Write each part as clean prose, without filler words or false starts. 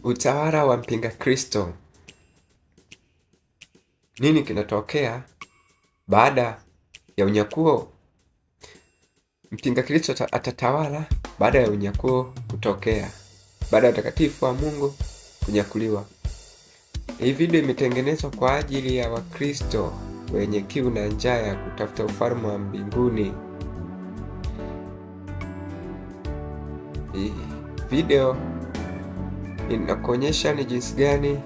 Utawala wa mpinga Kristo. Nini kinatokea baada ya unyakuo? Mpinga Kristo atatawala baada ya unyakuo kutokea, baada ya utakatifu wa Mungu kunyakuliwa. Hii video imetengenezwa kwa ajili ya Wakristo wenye kiu na njaa ya kutafuta ufalme wa mbinguni. Hii video inakuonyesha ni jinsi gani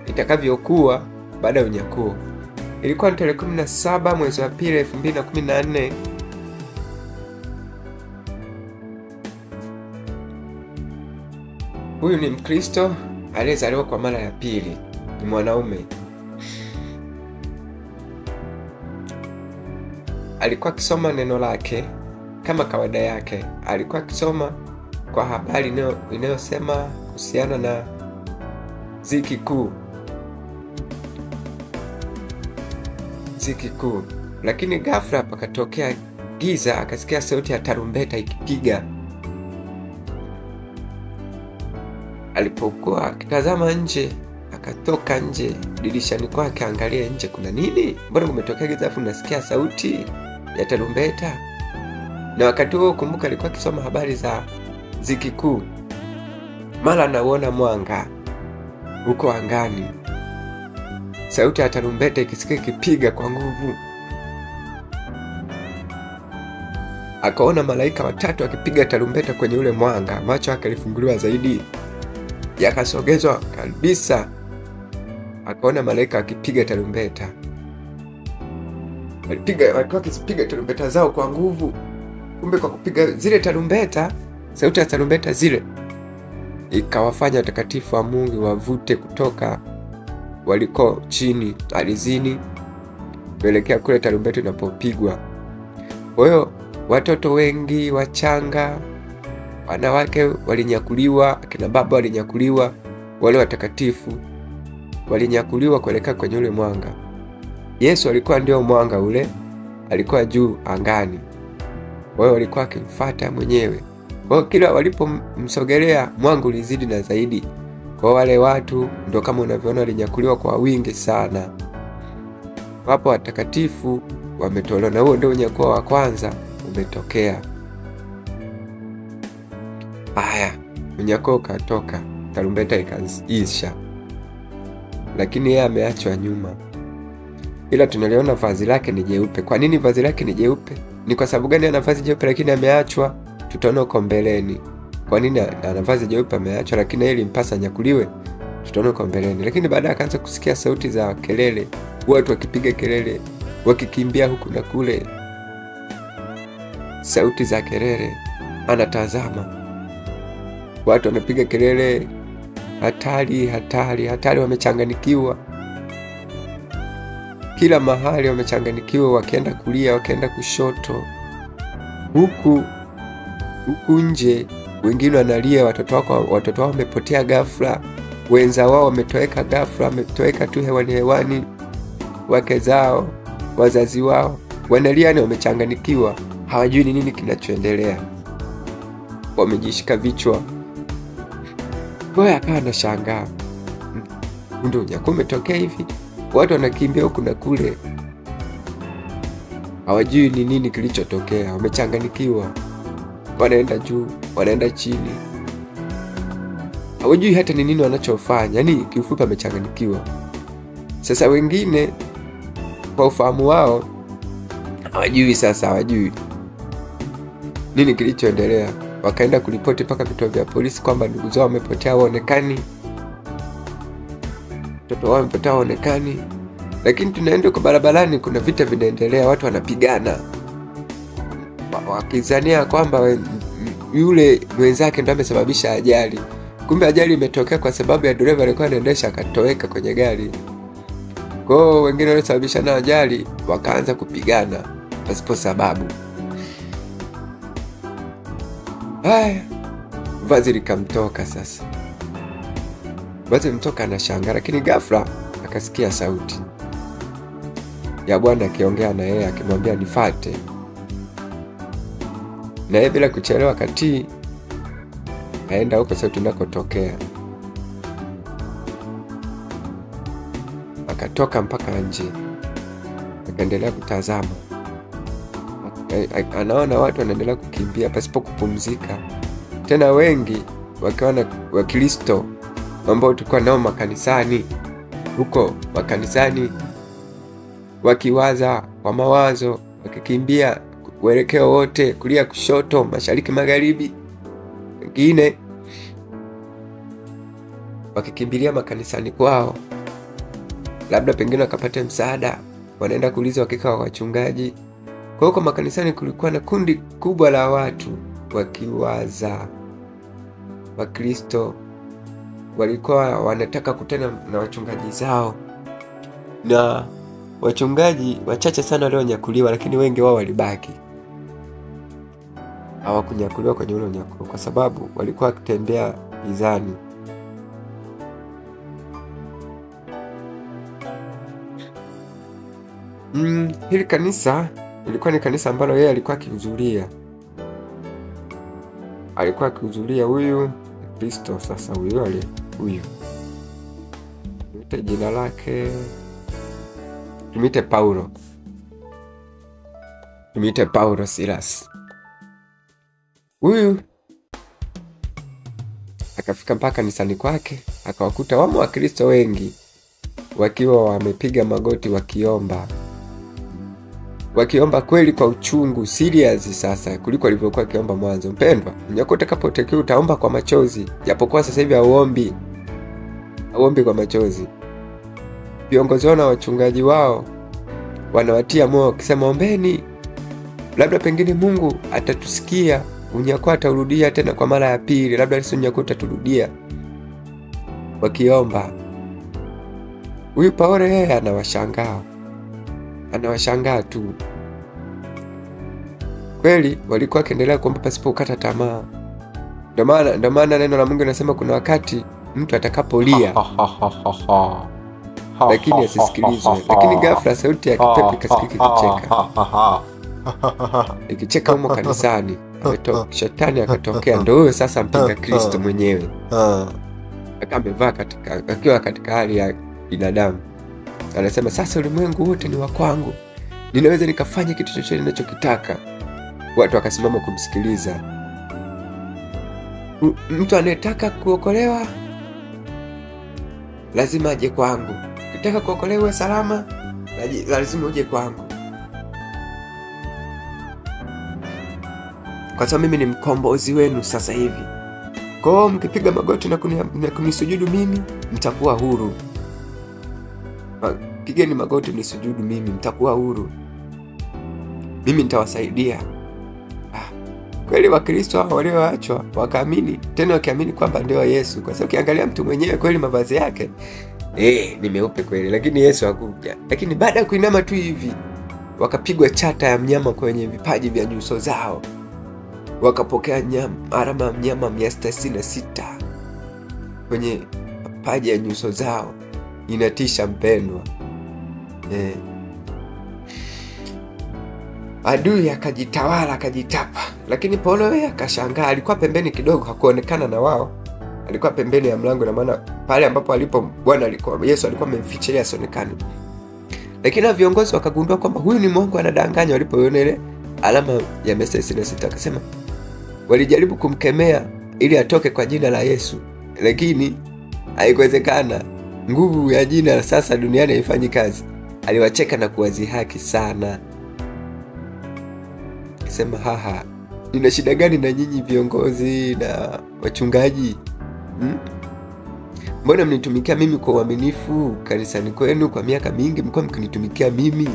itakavyokuwa baada ya unyakuo. Ilikuwa ni tarehe 17 mwezi wa pili 2014. Huyu ni Mkristo aliyezaliwa kwa mara ya pili, ni mwanaume. Alikuwa akisoma neno lake kama kawaida yake. Alikuwa akisoma kwa habari inayosema kuhusiana na ziki kuu. Lakini ghafla pakatokea giza, akasikia sauti ya tarumbeta ikipiga. Alipokuwa akitazama nje, akatoka nje dirishani kwake, angalia nje kuna nini? Mbona kumetokea giza afu nasikia sauti ya tarumbeta? Na wakati huo kumbuka alikuwa akisoma habari za ziki kuu. Mara anaona mwanga huko angani, sauti ya tarumbeta ikisikika ikipiga kwa nguvu. Akaona malaika watatu akipiga tarumbeta kwenye ule mwanga. Macho yake yalifunguliwa zaidi, yakasogezwa kabisa. Akaona malaika akipiga tarumbeta. Walikuwa wakipiga tarumbeta zao kwa nguvu. Kumbe kwa kupiga zile tarumbeta, sauti ya tarumbeta zile ikawafanya watakatifu wa Mungu wavute kutoka waliko chini ardhini kuelekea kule tarumbeta inapopigwa. Kwa hiyo watoto wengi wachanga, wanawake walinyakuliwa, akina baba walinyakuliwa, wale watakatifu walinyakuliwa kuelekea kwenye ule mwanga. Yesu alikuwa ndio mwanga ule, alikuwa juu angani. Wao walikuwa akimfuata mwenyewe. Kwa kila walipomsogelea mwanga ulizidi na zaidi. Kwa wale watu ndio kama unavyoona walinyakuliwa kwa wingi sana. Wapo watakatifu wametolewa, na huo ndio unyakuo wa kwanza umetokea. Haya, unyakuo ukatoka, tarumbeta ikaisha. Lakini yeye ameachwa nyuma. Ila tunaliona vazi lake ni jeupe. Kwa nini vazi lake ni jeupe? Ni kwa sababu gani ana vazi jeupe lakini ameachwa? Tutaona huko mbeleni. Kwa nini ana vazi jeupe ameachwa lakini yeye ilimpasa nyakuliwe? Tutaona huko mbeleni. Lakini baadaye akaanza kusikia sauti za kelele, watu wakipiga kelele, wakikimbia huku na kule. Sauti za kelele. Anatazama, watu wanapiga kelele, hatari, wamechanganikiwa. Kila mahali wamechanganikiwa, wakienda kulia, wakienda kushoto. Huku nje wengine wanalia, watoto wao wamepotea ghafla, wenza wao wametoweka ghafla, wametoweka tu hewani, wake zao, wazazi wao wanalia, na wamechanganikiwa, hawajui ni nini kinachoendelea, wamejishika vichwa. Kwa akawa anashangaa, ndio unyakuo umetokea hivi? Watu wanakimbia huku na kule, hawajui ni nini kilichotokea, wamechanganikiwa, wanaenda juu, wanaenda chini, hawajui hata ni nini wanachofanya. Yaani kiufupi wamechanganikiwa. Sasa wengine kwa ufahamu wao hawajui nini kilichoendelea. Wakaenda kulipoti mpaka vituo vya polisi kwamba ndugu zao wamepotea, waonekani, mtoto wao wamepotea, waonekani. Lakini tunaenda kwa barabarani, kuna vita vinaendelea, watu wanapigana, wakizania kwamba yule mwenzake ndo amesababisha ajali. Kumbe ajali imetokea kwa sababu ya dereva alikuwa anaendesha akatoweka kwenye gari. Kwa hiyo wengine walisababisha na ajali wakaanza kupigana pasipo sababu. Haya, vazi likamtoka sasa. Vazi limtoka, anashangaa, lakini ghafla akasikia sauti ya Bwana akiongea na yeye, akimwambia nifuate. Na yeye bila kuchelewa katii. aenda huko sasa tunakotokea. Akatoka mpaka nje, akaendelea kutazama. Anaona watu wanaendelea kukimbia pasipo kupumzika, tena wengi wakiwa na Wakristo ambao tulikuwa nao makanisani huko, makanisani wakiwaza kwa mawazo, wakikimbia uelekeo wote, kulia kushoto, mashariki magharibi. Wengine wakikimbilia makanisani kwao, labda pengine wakapata msaada, wanaenda kuuliza wakika wa wachungaji. Kwa huko makanisani kulikuwa na kundi kubwa la watu wakiwaza. Wakristo walikuwa wanataka kutana na wachungaji zao, na wachungaji wachache sana walionyakuliwa, lakini wengi wao walibaki. Hawakunyakuliwa kwenye ule unyakuo kwa sababu walikuwa wakitembea gizani. Hili kanisa ilikuwa ni kanisa ambalo yeye alikuwa akihudhuria. Alikuwa akihudhuria huyu Kristo. Sasa huyu tumite jina lake, tumite Paulo Silas. Huyu akafika mpaka kanisani kwake, akawakuta wamo Wakristo wengi wakiwa wamepiga magoti wakiomba kweli kwa uchungu, serious sasa kuliko alivyokuwa akiomba mwanzo. Mpendwa, mnyako utakapotekea utaomba kwa machozi, japokuwa sasa hivi hauombi kwa machozi. Viongozi na wachungaji wao wanawatia moyo wakisema, ombeni, labda pengine Mungu atatusikia, unyako ataurudia tena kwa mara ya pili, labda unyako ataturudia. Wakiomba. Huyu Paulo yeye anawashangaa tu. Kweli walikuwa kiendelea kuomba pasipo kukata tamaa. Ndio maana neno la Mungu linasema kuna wakati mtu atakapolia lakini asisikilizwe. Lakini ghafla sauti ya kipepo ikasikika ikicheka humo kanisani. Shetani akatokea, ndio huyo sasa mpinga Kristo mwenyewe. Akamevaa akiwa katika hali ya binadamu. Anasema, sasa ulimwengu wote ni wa kwangu, ninaweza nikafanya kitu chochote ninachokitaka. Watu wakasimama kumsikiliza. Mtu anayetaka kuokolewa lazima aje kwangu. Ukitaka kuokolewa salama, lazima uje kwangu, kwa sababu mimi ni mkombozi wenu sasa hivi. Kwa hiyo mkipiga magoti na kunisujudu mimi, mtakuwa huru. Pigeni magoti mnisujudu mimi, mtakuwa huru. Mimi nitawasaidia. Kweli Wakristo hao walioachwa wakaamini, tena wakiamini kwamba ndio Yesu. Kwa sababu ukiangalia mtu mwenyewe kweli mavazi yake ni meupe kweli, lakini Yesu hakuja. Lakini baada ya kuinama tu hivi, wakapigwa chata ya mnyama kwenye vipaji vya nyuso zao. Wakapokea alama ya mnyama 666 kwenye vipaji ya nyuso zao. Inatisha mpendwa. Adui akajitawala, akajitapa. Lakini Paulo yeye akashangaa, alikuwa pembeni kidogo, hakuonekana na wao. Alikuwa pembeni ya mlango, na maana pale ambapo alipo Yesu alikuwa amemficha ili asionekane. Lakini viongozi wakagundua kwamba huyu ni mwongo, anadanganya. Walipoona ile alama ya 666 akasema, walijaribu kumkemea ili atoke kwa jina la Yesu, lakini haikuwezekana. Nguvu ya jina sasa duniani haifanyi kazi. Aliwacheka na kuwadhihaki sana. Akisema, nina shida gani na nyinyi viongozi na wachungaji? Mbona mnitumikia mimi kwa uaminifu kanisani kwenu kwa miaka mingi? Mlikuwa mkinitumikia mimi,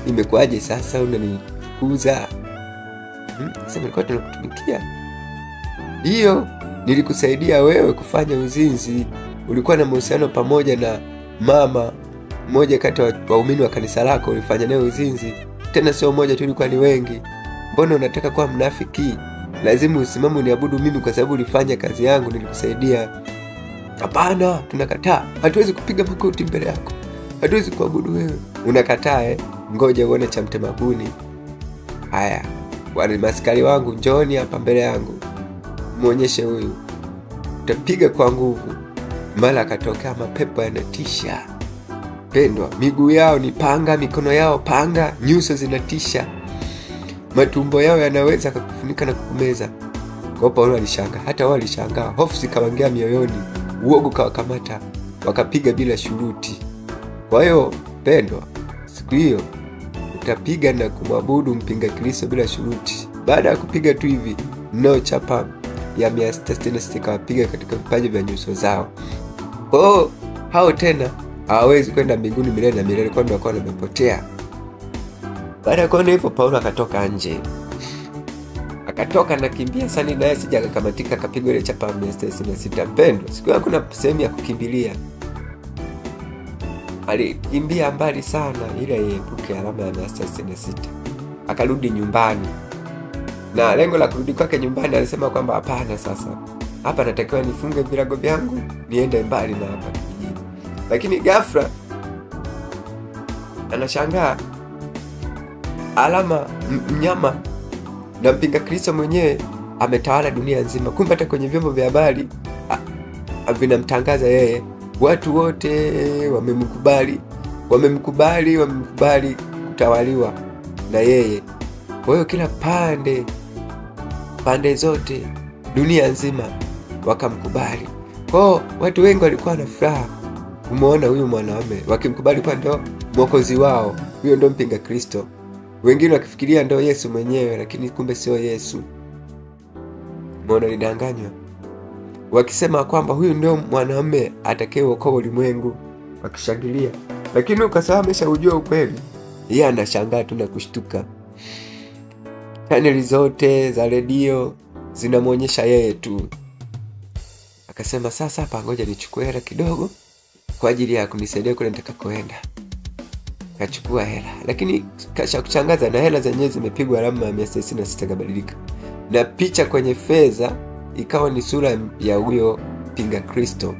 imekuaje sasa unanifukuza? Sasa nilikuwa tunakutumikia. Hiyo nilikusaidia wewe kufanya uzinzi. Ulikuwa na mahusiano pamoja na mama mmoja kati ya waumini wa kanisa lako, ulifanya naye uzinzi. Tena sio mmoja tu, ilikuwa ni wengi. Mbona unataka kuwa mnafiki? Lazima usimame uniabudu mimi kwa sababu ulifanya kazi yangu, nilikusaidia. Hapana, tunakataa. Hatuwezi kupiga magoti mbele yako. Hatuwezi kuabudu wewe. Unakataa Ngoja uone cha mtemakuni. Haya, wale maskari wangu, njoni hapa mbele yangu. Muonyeshe huyu. utapiga kwa nguvu. Mara akatokea mapepo yanatisha. Pendwa, miguu yao ni panga, mikono yao panga, nyuso zinatisha, matumbo yao yanaweza kukufunika na kukumeza. Kwa Paulo alishangaa, hata wao walishangaa, hofu zikawaingia mioyoni, uoga kawakamata, wakapiga bila shuruti. Kwa hiyo pendwa, siku hiyo utapiga na kumwabudu mpinga Kristo bila shuruti. Baada ya kupiga tu hivi, nao chapa ya 666 kawapiga katika vipaji vya nyuso zao. Kwa hao tena hawawezi kwenda mbinguni milele na milele, kwani wako wamepotea. Baada ya kuona hivyo, Paulo akatoka nje. Akatoka na kimbia sana, naye sija akakamatika, akapigwa ile chapa 666. Mpendwa, siku hiyo hakuna sehemu ya kukimbilia. Alikimbia mbali sana ili aepuke alama ya 666. Akarudi nyumbani. Na lengo la kurudi kwake nyumbani, alisema kwamba hapana, sasa hapa natakiwa nifunge virago vyangu niende mbali na hapa kijijini. Lakini ghafla anashangaa alama mnyama na mpinga Kristo mwenyewe ametawala dunia nzima. Kumbe hata kwenye vyombo vya habari vinamtangaza yeye. Watu wote wamemkubali kutawaliwa na yeye. Kwa hiyo kila pande zote dunia nzima wakamkubali. Kwa watu wengi walikuwa na furaha kumuona huyu mwanaume, wakimkubali kwa ndo mwokozi wao. Huyo ndo mpinga Kristo. Wengine wakifikiria ndo Yesu mwenyewe, lakini kumbe sio Yesu. Mbona lidanganywa? Wakisema kwamba huyu ndio mwanaume atakayeokoa ulimwengu, wakishangilia. Lakini ukasema ameshaujua ukweli, yeye anashangaa tu na kushtuka. Chaneli zote za redio zinamuonyesha yeye tu. Akasema sasa hapa ngoja nichukue hela kidogo kwa ajili ya kunisaidia kule nitakakoenda. Kachukua hela, lakini kasha kuchangaza na hela zenyewe zimepigwa alama ya 666 kabadilika. Na picha kwenye fedha ikawa ni sura ya huyo pinga Kristo.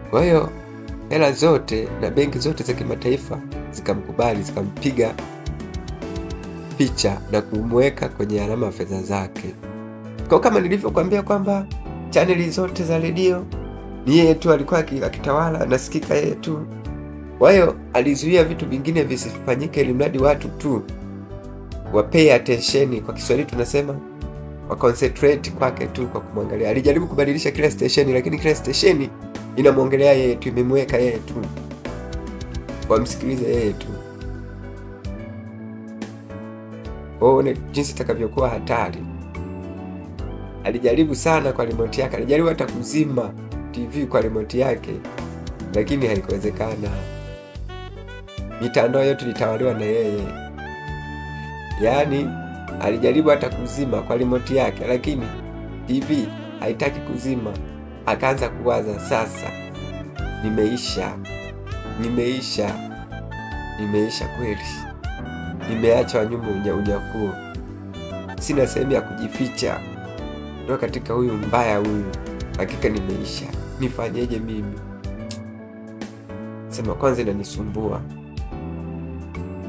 Kwa hiyo hela zote na benki zote za kimataifa zikamkubali, zikampiga picha na kumweka kwenye alama ya fedha zake. Kwa kama nilivyokuambia kwamba chaneli zote za redio ni yeye tu alikuwa akitawala, anasikika yeye tu. Kwa hiyo alizuia vitu vingine visifanyike, ili mradi watu tu wapay attention, kwa Kiswahili tunasema wa concentrate kwake tu kwa kumwangalia. Alijaribu kubadilisha kila station, lakini kila station inamuongelea yeye tu, imemweka yeye tu, wamsikilize yeye tu.One jinsi itakavyokuwa hatari. Alijaribu sana kwa remote yake, alijaribu hata kuzima TV kwa remote yake, lakini haikuwezekana. Mitandao yote ilitawaliwa na yeye. Yaani alijaribu hata kuzima kwa remote yake, lakini TV haitaki kuzima. Akaanza kuwaza, sasa nimeisha kweli. Nimeacha nyuma unyakuo. Sina sehemu ya kujificha ndio katika huyu mbaya huyu. Hakika nimeisha. Nifanyeje mimi? Sema kwanza inanisumbua.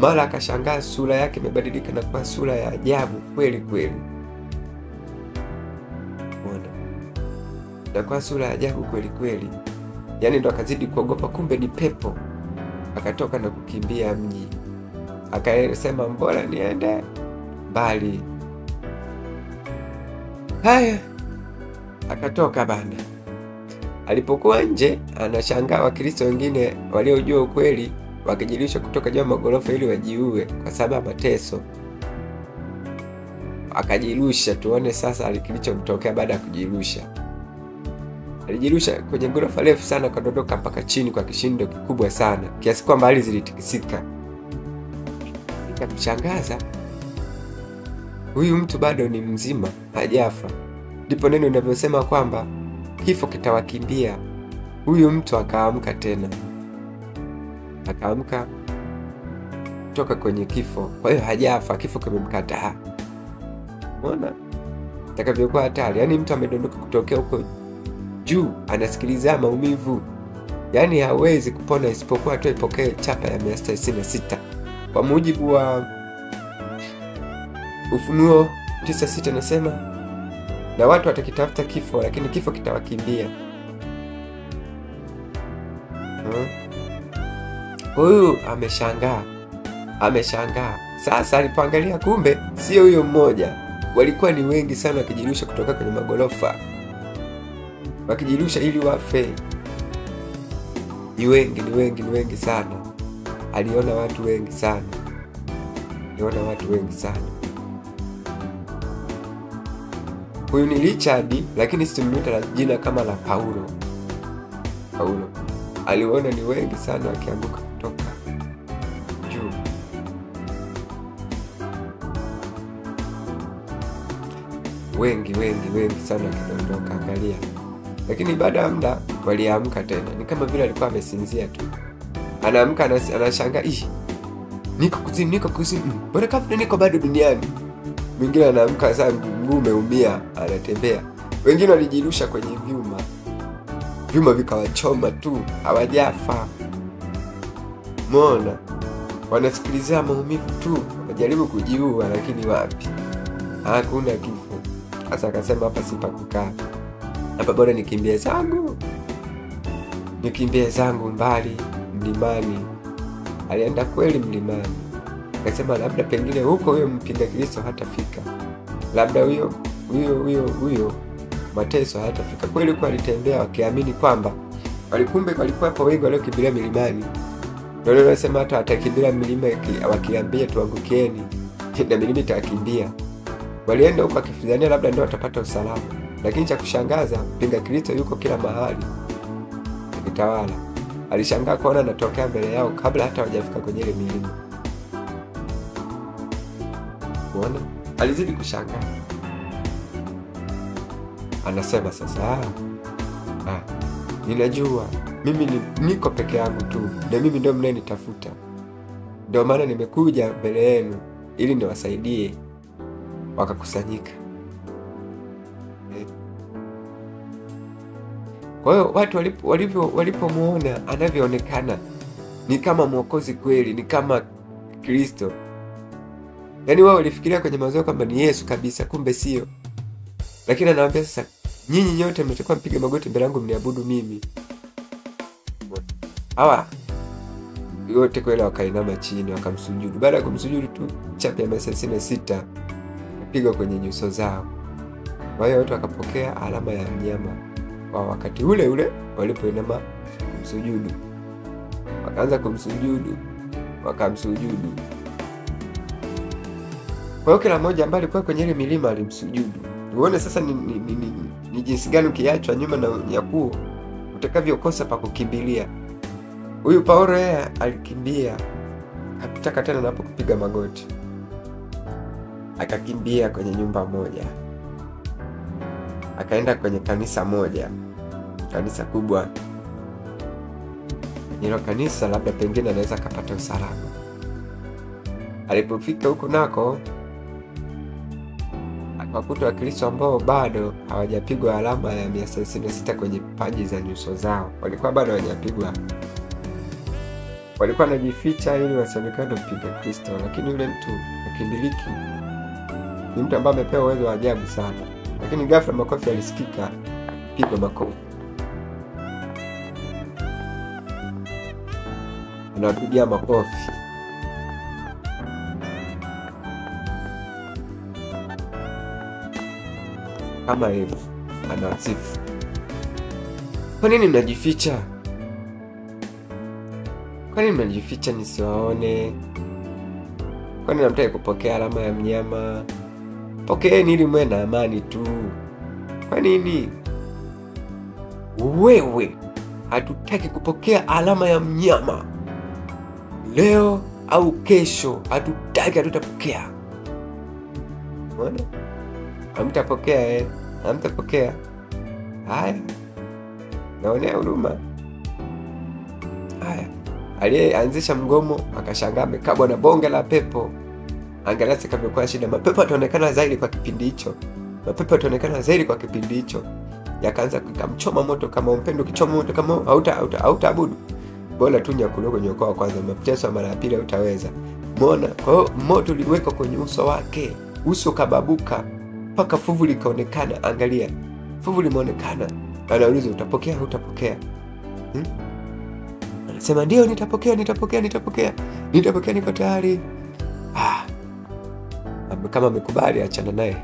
Mara akashangaa sura yake imebadilika na kuwa sura ya ajabu kweli kweli. Mbona? Na kwa sura ya ajabu kweli kweli. Yaani ndo akazidi kuogopa, kumbe ni pepo. Akatoka na kukimbia mji. Akasema mbona niende mbali. Haya, akatoka bana. Alipokuwa nje, anashangaa Wakristo wengine waliojua ukweli wakijilisha kutoka juu ya magorofa ili wajiue kwa sababu mateso. Akajirusha, tuone sasa kilichomtokea baada ya kujirusha. Alijirusha kwenye gorofa refu sana, kadondoka mpaka chini kwa kishindo kikubwa sana, kiasi kwamba hali zilitikisika. Ikakushangaza, huyu mtu bado ni mzima, hajafa. Ndipo neno linavyosema kwamba kifo kitawakimbia. Huyu mtu akaamka tena. Akaamka kutoka kwenye kifo. Kwa hiyo hajafa, kifo kimemkataa. Unaona? Takavyokuwa hatari. Yaani mtu amedondoka kutokea huko juu, anasikiliza maumivu. Yaani hawezi kupona isipokuwa tu ipokee chapa ya 666. Kwa mujibu wa Ufunuo 9:6 nasema na watu watakitafuta kifo, lakini kifo kitawakimbia. Huyu ameshangaa. Sasa alipoangalia, kumbe sio huyo mmoja, walikuwa ni wengi sana wakijirusha kutoka kwenye magorofa, wakijirusha ili wafe. Ni wengi sana. Aliona watu wengi sana. Huyu ni Richard, lakini simuita jina kama la Paulo. Aliona ni wengi sana wakianguka kutoka juu. Wengi sana wakidondoka, angalia. Lakini baada ya muda waliamka tena. Ni kama vile alikuwa amesinzia tu. Anaamka, anashangaa, niko kuzimu. Bora kama niko bado duniani. Mwingine anaamka sasa mguu umeumia, anatembea. Wengine walijirusha kwenye vyuma vikawachoma tu, hawajafa. Mbona wanasikilizia maumivu tu, wanajaribu kujiua, lakini wapi, hakuna kifo. Sasa akasema, hapa sipa kukaa, hapa bora nikimbie zangu mbali mlimani. Alienda kweli mlimani. Akasema labda pengine huko huyo mpinga Kristo hatafika, labda huyo mateso hatafika. Kweli kwa alitembea wakiamini kwamba walikumbe walikuwa hapo wengi waliokimbilia milimani. Ndio wanasema hata atakimbilia milima wakiambia tuangukieni, na milima itakimbia. Walienda huko akifidhania labda ndio watapata usalama, lakini cha kushangaza mpinga Kristo yuko kila mahali akitawala. Alishangaa kuona anatokea mbele yao kabla hata hawajafika kwenye ile milima. Unaona? Alizidi kushangaa. Anasema sasa, ninajua mimi niko peke yangu tu, na mimi ndio mnayenitafuta. Ndio maana nimekuja mbele yenu ili niwasaidie. Wakakusanyika. Kwa hiyo watu walipomuona anavyoonekana ni kama mwokozi kweli, ni kama Kristo. Yaani wao walifikiria kwenye mawazo kwamba ni Yesu kabisa, kumbe sio. Lakini anawaambia sasa, nyinyi nyote mtakuwa mpige magoti mbele yangu mniabudu mimi. Hawa yote kweli wakainama chini wakamsujudu. Baada ya kumsujudu tu, chapi ya masaa 66 piga kwenye nyuso zao. Kwa hiyo watu wakapokea alama ya mnyama kwa wakati ule walipoinama kumsujudu. Wakaanza kumsujudu, wakamsujudu. Kwa hiyo kila mmoja ambaye alikuwa kwenye ile milima alimsujudu. Uone sasa ni jinsi gani ukiachwa nyuma na unyakuo utakavyokosa pa kukimbilia. Huyu Paulo yeye alikimbia, hakutaka tena napo kupiga magoti. Akakimbia kwenye nyumba moja. Akaenda kwenye kanisa moja. Kanisa kubwa. Hilo kanisa labda pengine anaweza kupata usalama. Alipofika huko nako akakuta Wakristo ambao bado hawajapigwa alama ya 66 kwenye paji za nyuso zao. Walikuwa bado hawajapigwa. Walikuwa wanajificha ili wasionekane mpinga Kristo, lakini yule mtu akimbiliki ni mtu ambaye amepewa uwezo wa ajabu sana. Lakini ghafla makofi yalisikika, piga makofi. Anapiga makofi. Kama hivyo, anasifu. Kwa nini mnajificha? Kwa nini mnajificha nisiwaone? Kwa nini hamtaki kupokea alama ya mnyama? Pokeeni ili mwe na amani tu. Kwa nini? Wewe hatutaki kupokea alama ya mnyama. Leo au kesho hatutapokea. Unaona? Hamtapokea hamtapokea. Haya. Naonea huruma. Haya. Aliyeanzisha mgomo akashangaa amekabwa na bonge la pepo. Angalia sikavyokuwa shida. Mapepo yataonekana zaidi kwa kipindi hicho. Yakaanza kumchoma moto kama umpendo, kichoma moto kama hautaabudu. Bora tu nyakulo kwenye ukoo kwanza, mateso mara ya pili hautaweza. Umeona? Kwa hiyo moto uliwekwa kwenye uso wake. Uso kababuka. mpaka fuvu likaonekana. Angalia, fuvu limeonekana. Anauliza utapokea hutapokea? Anasema ndio, nitapokea, niko tayari. Kama amekubali, achana naye,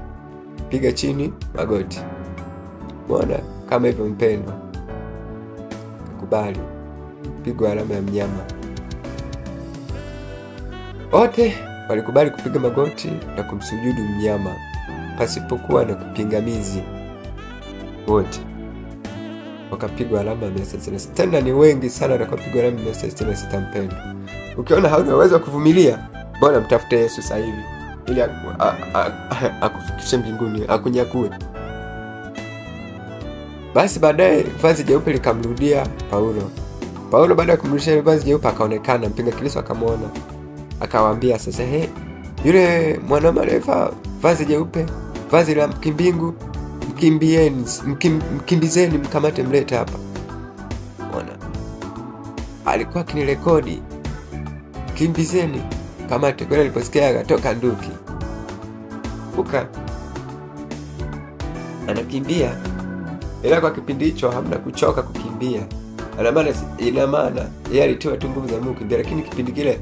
piga chini magoti. Muona kama hivyo mpendwa, kubali, pigwa alama ya mnyama. Wote walikubali kupiga magoti na kumsujudu mnyama pasipokuwa na kupingamizi. Wote wakapigwa alama 166. Tena ni wengi sana na kupigwa alama 166 mpendwa. Ukiona hauna uwezo kuvumilia, bora mtafute Yesu sasa hivi ili akufikishe mbinguni, akunyakue. Basi baadaye vazi jeupe likamrudia Paulo. Paulo baada ya kumrudishia vazi jeupe akaonekana, mpinga Kristo akamwona. Akawaambia sasa, yule mwanaume aliyevaa vazi jeupe, vazi la kimbingu, mkimbizeni, mkamate, mlete hapa. Unaona? Alikuwa akinirekodi. Kimbizeni, kamate. Kwa aliposikia akatoka nduki. Anakimbia. Ila kwa kipindi hicho hamna kuchoka kukimbia. Ina maana yeye alitoa tu nguvu za Mungu kukimbia, lakini kipindi kile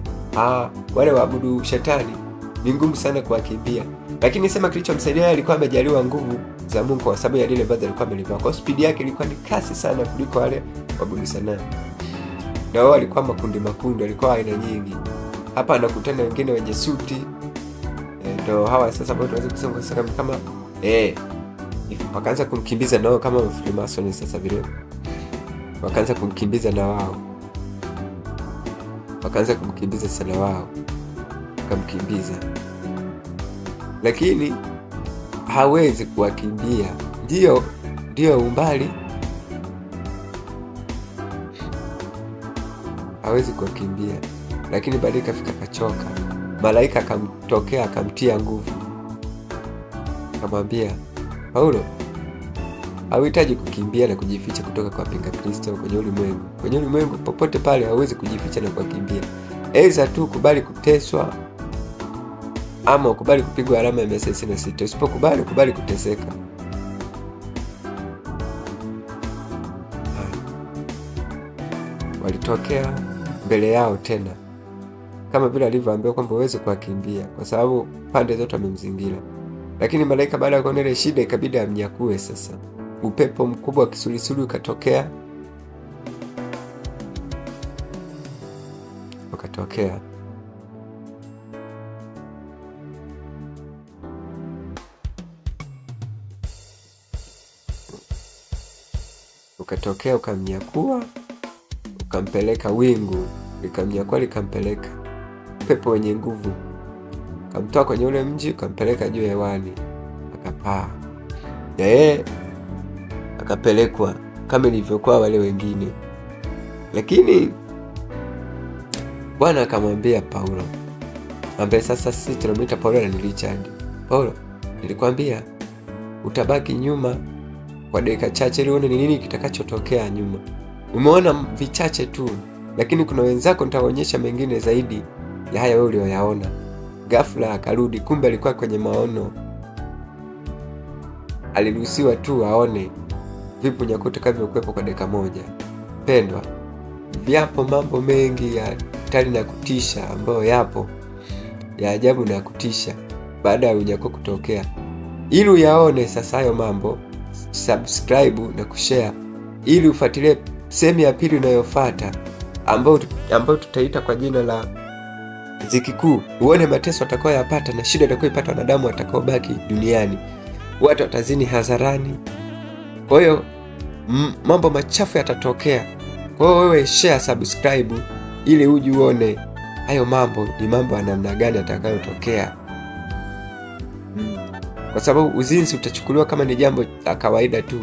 wale waabudu shetani ni ngumu sana kuwakimbia. Lakini sema kilichomsaidia alikuwa amejaliwa nguvu za Mungu kwa sababu ya lile vazi alikuwa amelivaa. Kwa speed yake ilikuwa ni kasi sana kuliko wale waabudu sanamu. Na wao walikuwa makundi, walikuwa aina nyingi. Hapa anakutana wengine wenye suti. Ndio hawa sasa ambao tunaweza kusema kama wakaanza kumkimbiza nao kama Freemason. Sasa vile wakaanza kumkimbiza na wao, sana wao, wakamkimbiza, lakini hawezi kuwakimbia. Ndio umbali, hawezi kuwakimbia. Lakini baadaye kafika kachoka. Malaika akamtokea, akamtia nguvu, akamwambia Paulo, hauhitaji kukimbia na kujificha kutoka kwa pinga Kristo kwenye ulimwengu. Kwenye ulimwengu popote pale hauwezi kujificha na kukimbia. Eza tu kubali kuteswa ama ukubali kupigwa alama ya 166. Usipokubali, kubali kuteseka. Walitokea mbele yao tena, kama vile alivyoambiwa kwamba uweze kukimbia kwa sababu pande zote wamemzingira. Lakini malaika baada ya kuona ile shida ikabidi amnyakue sasa. Upepo mkubwa wa kisulisuli ukatokea. Ukatokea ukamnyakua, ukampeleka. Wingu likamnyakua, likampeleka. Upepo wenye nguvu kamtoa kwenye ule mji, ukampeleka juu hewani, akapaa. Akapelekwa kama ilivyokuwa wale wengine. Lakini Bwana akamwambia Paulo, ambaye sasa sisi tunamwita Paulo na Richard. Paulo, nilikwambia utabaki nyuma kwa dakika chache ili uone ni nini kitakachotokea nyuma. Umeona vichache tu, lakini kuna wenzako nitaonyesha mengine zaidi ya haya wewe uliyoyaona. Ghafla akarudi, kumbe alikuwa kwenye maono. Aliruhusiwa tu aone vipi unyakuo utakavyokuwepo kwa dakika moja. Pendwa, viapo mambo mengi ya hatari na kutisha ambayo yapo ya ajabu na kutisha baada ya unyakuo kutokea. Ili uyaone sasa hayo mambo, subscribe na kushare ili ufuatilie sehemu ya pili inayofuata ambayo tutaita kwa jina la Ziki Kuu. Uone mateso atakayoyapata na shida atakayopata wanadamu watakaobaki duniani. Watu watazini hadharani. Kwa hiyo mambo machafu yatatokea. Kwa hiyo wewe share, subscribe ili uje uone hayo mambo ni mambo ya namna gani atakayotokea. Kwa sababu uzinzi utachukuliwa kama ni jambo la kawaida tu.